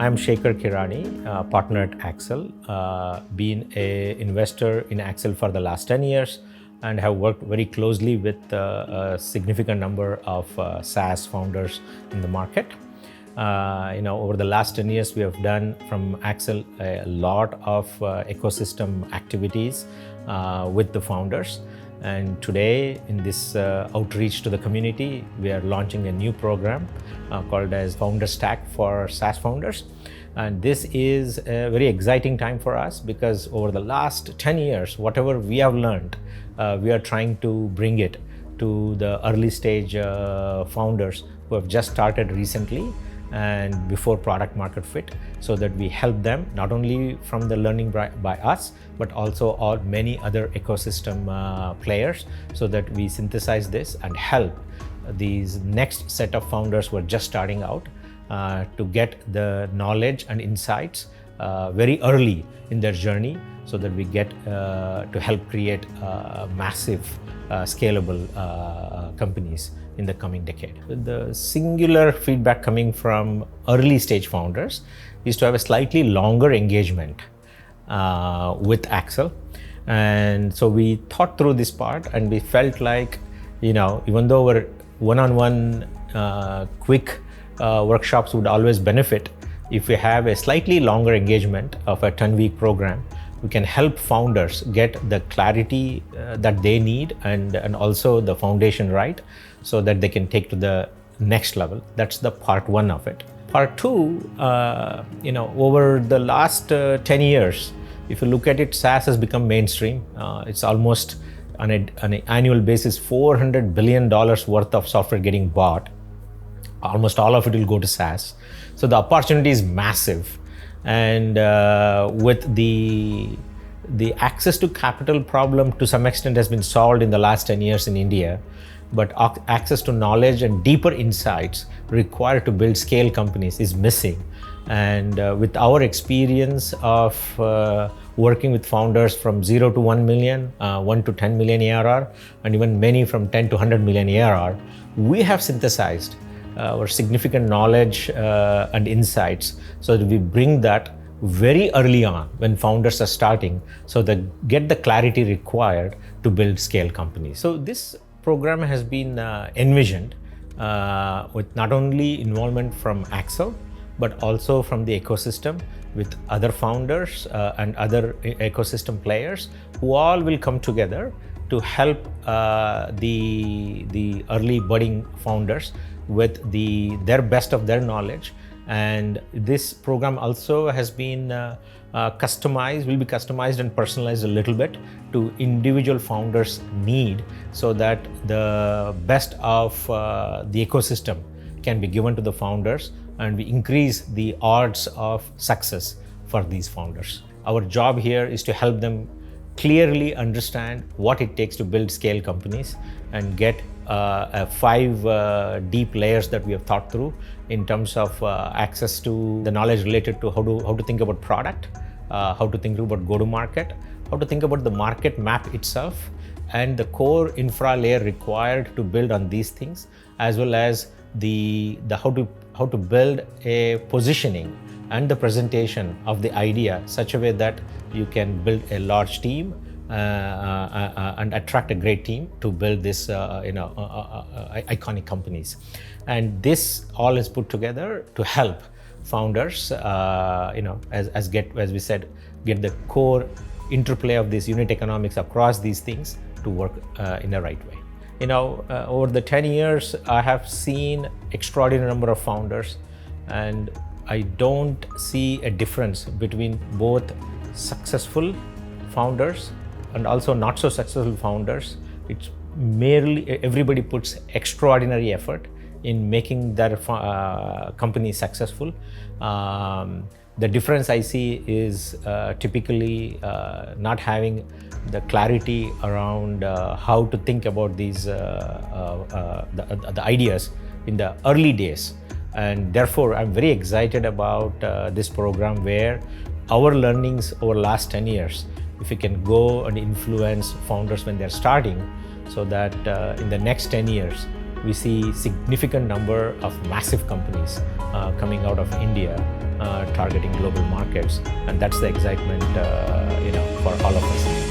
I'm Shekhar Kirani, partner at Accel, been an investor in Accel for the last 10 years and have worked very closely with a significant number of SaaS founders in the market. Over the last 10 years, we have done from Accel a lot of ecosystem activities with the founders. And today, in this outreach to the community, we are launching a new program called as FounderStack for SaaS founders. And this is a very exciting time for us because over the last 10 years, whatever we have learned, we are trying to bring it to the early stage founders who have just started recently and before product market fit, so that we help them not only from the learning by us, but also many other ecosystem players, so that we synthesize this and help these next set of founders who are just starting out to get the knowledge and insights very early in their journey, so that we get to help create massive scalable companies in the coming decade. The singular feedback coming from early stage founders is to have a slightly longer engagement with Accel. And so we thought through this part and we felt like, even though our one-on-one quick workshops would always benefit, if we have a slightly longer engagement of a 10-week program, we can help founders get the clarity that they need and also the foundation right, so that they can take to the next level. That's the part one of it. Part two, over the last 10 years, if you look at it, SaaS has become mainstream. It's almost on an annual basis, $400 billion worth of software getting bought. Almost all of it will go to SaaS. So the opportunity is massive. And with the access to capital problem to some extent has been solved in the last 10 years in India, but access to knowledge and deeper insights required to build scale companies is missing. And with our experience of working with founders from 0 to 1 million, 1 to 10 million ARR, and even many from 10 to 100 million ARR, we have synthesized our significant knowledge and insights, so that we bring that very early on when founders are starting, so that get the clarity required to build scale companies. So this program has been envisioned with not only involvement from Accel, but also from the ecosystem with other founders and other ecosystem players who all will come together to help the early budding founders with their best of their knowledge. And this program also has been customized, will be customized and personalized a little bit to individual founders' need, so that the best of the ecosystem can be given to the founders, and we increase the odds of success for these founders. Our job here is to help them clearly understand what it takes to build scale companies and get 5 deep layers that we have thought through in terms of access to the knowledge related to how to think about product, how to think about go-to-market, how to think about the market map itself, and the core infra layer required to build on these things, as well as the how to build a positioning and the presentation of the idea such a way that you can build a large team and attract a great team to build this iconic companies. And this all is put together to help founders as we said, get the core interplay of this unit economics across these things to work in the right way. Over the 10 years, I have seen extraordinary number of founders, and I don't see a difference between both successful founders and also not so successful founders. It's merely everybody puts extraordinary effort in making their company successful. The difference I see is typically not having the clarity around how to think about these the ideas in the early days. And therefore, I'm very excited about this program, where our learnings over the last 10 years, if we can go and influence founders when they're starting, so that in the next 10 years, we see significant number of massive companies coming out of India targeting global markets, and that's the excitement, for all of us.